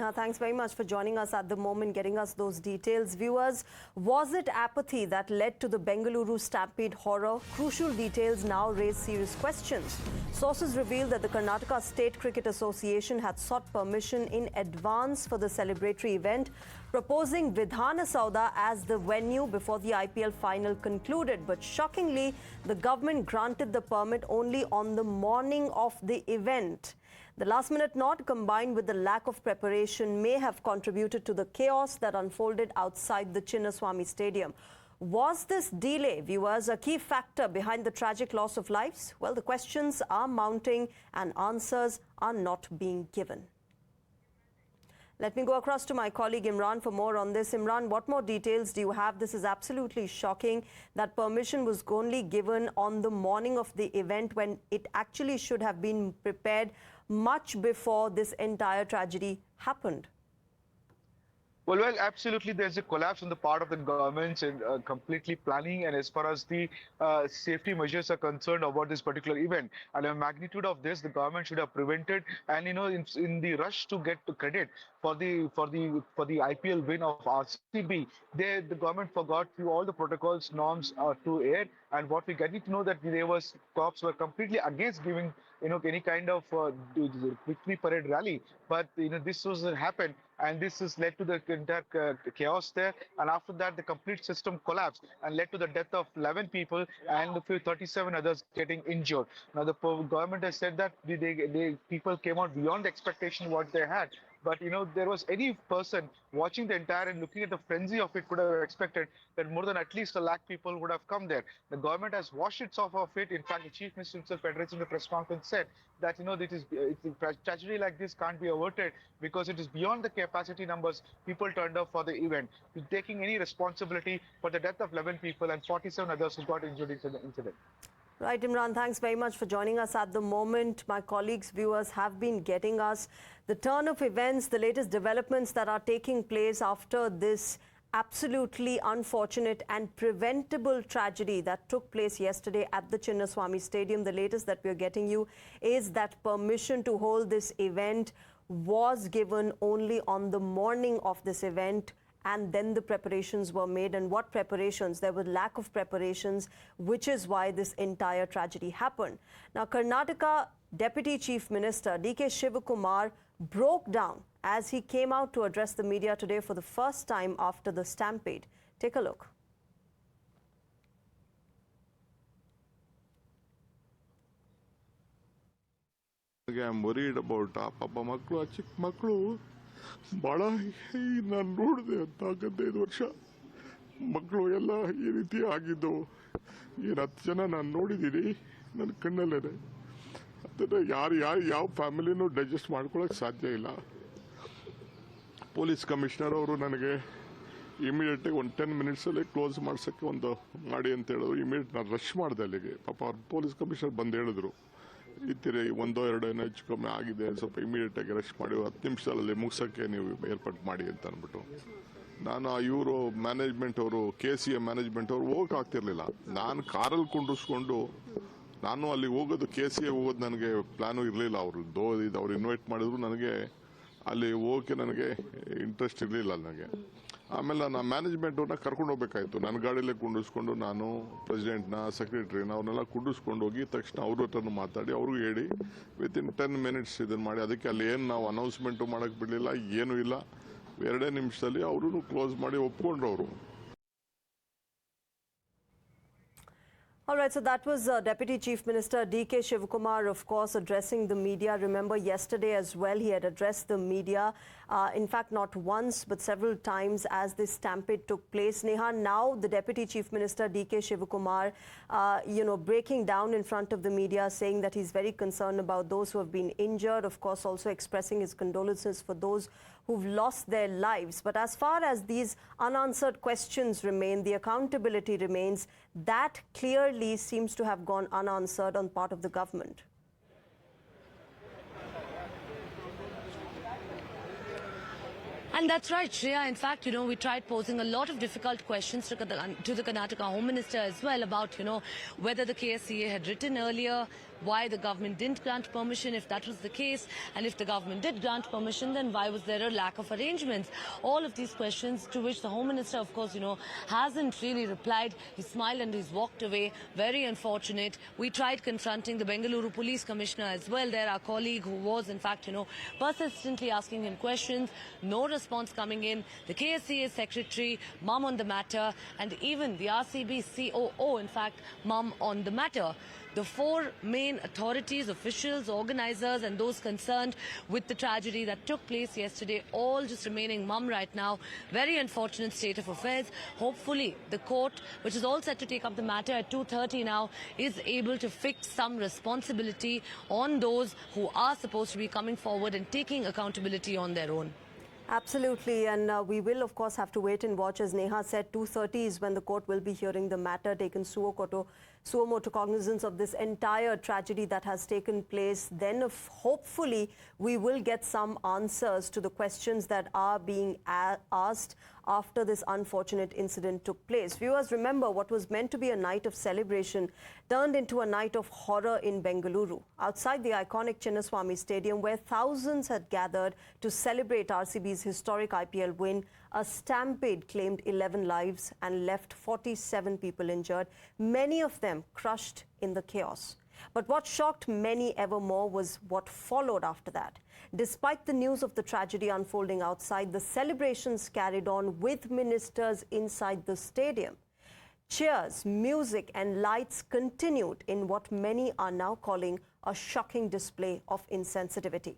Neha, thanks very much for joining us at the moment, getting us those details. Viewers, was it apathy that led to the Bengaluru Stampede horror? Crucial details now raise serious questions. Sources reveal that the Karnataka State Cricket Association had sought permission in advance for the celebratory event, proposing Vidhana Sauda as the venue before the IPL final concluded. But shockingly, the government granted the permit only on the morning of the event. The last-minute nod, combined with the lack of preparation, may have contributed to the chaos that unfolded outside the Chinnaswamy Stadium. Was this delay, viewers, a key factor behind the tragic loss of lives? Well, the questions are mounting and answers are not being given. Let me go across to my colleague Imran for more on this. Imran, what more details do you have? This is absolutely shocking that permission was only given on the morning of the event when it actually should have been prepared much before this entire tragedy happened. Well, absolutely. There's a collapse on the part of the governments in completely planning, and as far as the safety measures are concerned about this particular event, and the magnitude of this, the government should have prevented. And in the rush to get the credit for the IPL win of RCB, the government forgot through all the protocols, norms to air. And what we get to know that cops were completely against giving any kind of victory parade rally. But this was happened, and this has led to the entire chaos there. And after that, the complete system collapsed and led to the death of 11 people and 37 others getting injured. Now, the government has said that the people came out beyond the expectation what they had. But there was any person watching the entire and looking at the frenzy of it could have expected that more than at least 1 lakh people would have come there. The government has washed itself of it. In fact, the Chief Minister himself addressing the press conference said that it's a tragedy like this can't be averted because it is beyond the capacity numbers people turned up for the event. Taking any responsibility for the death of 11 people and 47 others who got injured in the incident. Right, Imran, thanks very much for joining us at the moment. My colleagues, viewers have been getting us the turn of events, the latest developments that are taking place after this absolutely unfortunate and preventable tragedy that took place yesterday at the Chinnaswamy Stadium. The latest that we're getting you is that permission to hold this event was given only on the morning of this event, and then the preparations were made. And what preparations? There was lack of preparations, which is why this entire tragedy happened. Now, Karnataka Deputy Chief Minister DK Shivakumar broke down as he came out to address the media today for the first time after the stampede. Take a look. I'm worried about Papa Maklu, Chik Maklu. ಭಾಳ ನಾನು ನೋಡಿದೆ ಅಂತ 15 ವರ್ಷ ಮಕ್ಕಳು ಎಲ್ಲ ಈ ರೀತಿ ಆಗಿದ್ದು ಏನು 10 ಜನ ನಾನು ನೋಡಿದ್ದೀನಿ ನನ್ನ ಕಣ್ಣಲ್ಲೇ. ಅದನ್ನು ಯಾವ ಫ್ಯಾಮಿಲಿನೂ ಡೈಜೆಸ್ಟ್ ಮಾಡ್ಕೊಳ್ಳೋಕೆ ಸಾಧ್ಯ ಇಲ್ಲ. ಪೊಲೀಸ್ ಕಮಿಷನರ್ ಅವರು ನನಗೆ ಇಮಿಡಿಯೇಟಾಗಿ ಒಂದು 10 ಮಿನಿಟ್ಸಲ್ಲಿ ಕ್ಲೋಸ್ ಮಾಡ್ಸೋಕ್ಕೆ ಒಂದು ಮಾಡಿ ಅಂತ ಹೇಳಿದ್ರು. ಇಮಿಡಿಯೇಟ್ ನಾನು ರಶ್ ಮಾಡಿದೆ ಅಲ್ಲಿಗೆ. ಪಾಪ ಅವ್ರು ಪೊಲೀಸ್ ಕಮಿಷನರ್ ಬಂದು ಹೇಳಿದ್ರು ಇತ್ತಿರಿ 1-2 ಏನೋ ಹೆಚ್ಚು ಕಮ್ಮಿ ಆಗಿದೆ, ಸ್ವಲ್ಪ ಇಮಿಡಿಯೇಟಾಗಿ ರಶ್ ಮಾಡಿ 10 ನಿಮಿಷದಲ್ಲಿ ಮುಗಿಸೋಕ್ಕೆ ನೀವು ಏರ್ಪಾಟ್ ಮಾಡಿ ಅಂತ ಅಂದ್ಬಿಟ್ಟು ನಾನು ಇವರು ಮ್ಯಾನೇಜ್ಮೆಂಟ್ ಅವರು KCA ಮ್ಯಾನೇಜ್ಮೆಂಟ್ ಅವರು ಹೋಗಕ್ಕೆ ಆಗ್ತಿರ್ಲಿಲ್ಲ. ನಾನು ಕಾರಲ್ಲಿ ಕುಂಡಿಸ್ಕೊಂಡು ನಾನು ಅಲ್ಲಿ ಹೋಗೋದು KCA ಹೋಗೋದು ನನಗೆ ಪ್ಲಾನು ಇರಲಿಲ್ಲ. ಅವ್ರು ಇನ್ವೈಟ್ ಮಾಡಿದ್ರು, ನನಗೆ ಅಲ್ಲಿ ಹೋಗೋಕ್ಕೆ ನನಗೆ ಇಂಟ್ರೆಸ್ಟ್ ಇರಲಿಲ್ಲ ನನಗೆ. ಆಮೇಲೆ ನಾನು ಮ್ಯಾನೇಜ್ಮೆಂಟವ್ರನ್ನ ಕರ್ಕೊಂಡು ಹೋಗ್ಬೇಕಾಯ್ತು. ನನ್ನ ಗಾಡಿಯಲ್ಲೇ ಕುಂಡಿಸ್ಕೊಂಡು ನಾನು ಪ್ರೆಸಿಡೆಂಟ್ನ ಸೆಕ್ರೆಟರಿನ ಅವ್ರನ್ನೆಲ್ಲ ಕುಂಡಿಸ್ಕೊಂಡು ಹೋಗಿ ತಕ್ಷಣ ಅವ್ರ ಹತ್ರನೂ ಮಾತಾಡಿ ಅವ್ರಿಗೂ ಹೇಳಿ ವಿತಿನ್ 10 ಮಿನಿಟ್ಸ್ ಇದನ್ನು ಮಾಡಿ. ಅದಕ್ಕೆ ಅಲ್ಲಿ ಏನು ನಾವು ಅನೌನ್ಸ್ಮೆಂಟು ಮಾಡೋಕ್ಕೆ ಬಿಡಲಿಲ್ಲ, ಏನೂ ಇಲ್ಲ. 2 ನಿಮಿಷದಲ್ಲಿ ಅವರು ಕ್ಲೋಸ್ ಮಾಡಿ ಒಪ್ಕೊಂಡ್ರು ಅವರು. All right, so that was Deputy Chief Minister DK Shivakumar, of course, addressing the media. Remember, yesterday as well, he had addressed the media, in fact, not once, but several times as this stampede took place. Neha, now the Deputy Chief Minister DK Shivakumar, breaking down in front of the media, saying that he's very concerned about those who have been injured, of course, also expressing his condolences for those who've lost their lives. But as far as these unanswered questions remain, the accountability remains, that clearly seems to have gone unanswered on part of the government. And that's right, Shreya. In fact, we tried posing a lot of difficult questions to the Karnataka Home Minister as well about, whether the KSCA had written earlier why the government didn't grant permission if that was the case, and if the government did grant permission, then why was there a lack of arrangements? All of these questions to which the Home Minister, of course, hasn't really replied. He smiled and he's walked away. Very unfortunate. We tried confronting the Bengaluru Police Commissioner as well there, our colleague who was in fact, persistently asking him questions. No response coming in. The KSCA secretary, mum on the matter, and even the RCB COO, in fact, mum on the matter. The four main authorities, officials, organizers and those concerned with the tragedy that took place yesterday, all just remaining mum right now. Very unfortunate state of affairs. Hopefully the court, which is all set to take up the matter at 2:30 now, is able to fix some responsibility on those who are supposed to be coming forward and taking accountability on their own. Absolutely, and we will of course have to wait and watch. As Neha said, 2:30 is when the court will be hearing the matter, taken suo motu cognizance of this entire tragedy that has taken place. Then hopefully we will get some answers to the questions that are being asked after this unfortunate incident took place. Viewers, remember, what was meant to be a night of celebration turned into a night of horror in Bengaluru, outside the iconic Chinnaswamy Stadium, where thousands had gathered to celebrate RCB's historic IPL win. A stampede claimed 11 lives and left 47 people injured, many of them crushed in the chaos. But what shocked many ever more was what followed after that. Despite the news of the tragedy unfolding outside, the celebrations carried on with ministers inside the stadium. Cheers, music and lights continued in what many are now calling a shocking display of insensitivity.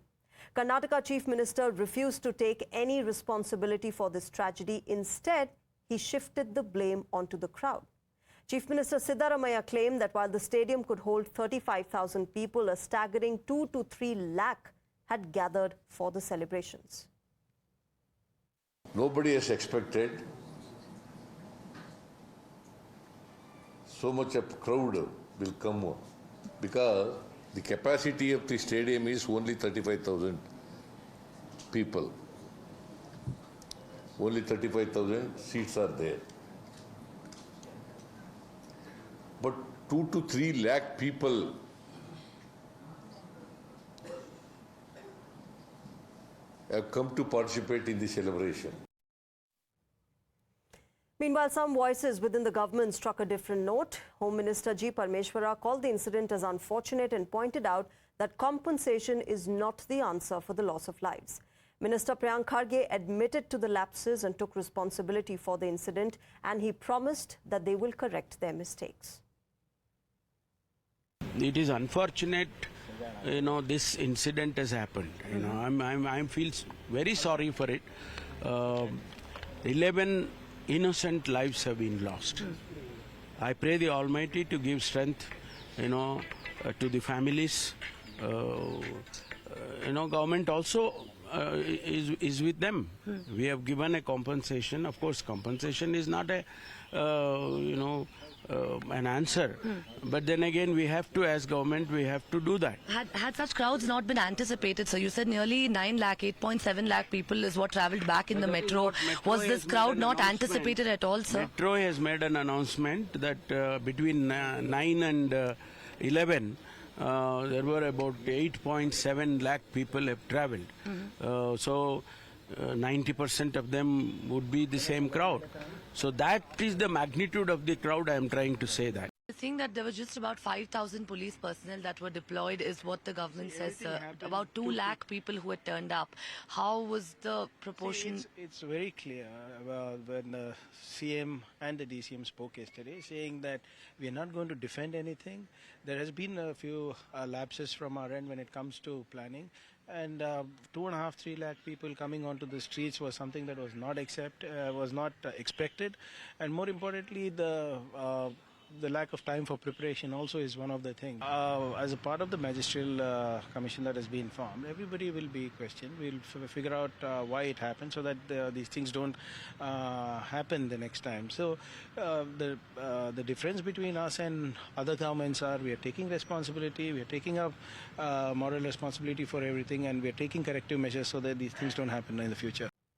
Karnataka Chief Minister refused to take any responsibility for this tragedy. Instead, he shifted the blame onto the crowd. Chief Minister Siddaramaiah claimed that while the stadium could hold 35,000 people, a staggering 2 to 3 lakh had gathered for the celebrations. Nobody has expected so much a crowd will come because the capacity of the stadium is only 35,000 people. Only 35,000 seats are there. But 2 to 3 lakh people have come to participate in the celebration. Meanwhile, some voices within the government struck a different note. Home Minister G. Parmeshwara called the incident as unfortunate and pointed out that compensation is not the answer for the loss of lives. Minister Priyank Kharge admitted to the lapses and took responsibility for the incident, and he promised that they will correct their mistakes. It is unfortunate, this incident has happened. I feel very sorry for it. 11 innocent lives have been lost. I pray the Almighty to give strength, to the families. Government also is with them. We have given a compensation. Of course, compensation is not a, an answer. But then again, we have to, as government, we have to do that. Had such crowds not been anticipated, so you said nearly 9 lakh, 8.7 lakh people is what travelled back in the metro. Was this crowd not anticipated at all, sir? Metro has made an announcement that between 9 and 11, there were about 8.7 lakh people have travelled. So 90% of them would be the same crowd. So that is the magnitude of the crowd. I am trying to say that. The thing that there was just about 5,000 police personnel that were deployed is what the government says. About 2 lakh people who had turned up. How was the proportion? It's very clear when the CM and the DCM spoke yesterday, saying that we are not going to defend anything. There has been a few lapses from our end when it comes to planning. And 2.5, 3 lakh people coming onto the streets was something that was not expected, and more importantly, the lack of time for preparation also is one of the things. As a part of the magisterial commission that has been formed, everybody will be questioned. We'll figure out why it happened so that these things don't happen the next time. So the difference between us and other governments are we are taking responsibility, we are taking up moral responsibility for everything, and we are taking corrective measures so that these things don't happen in the future.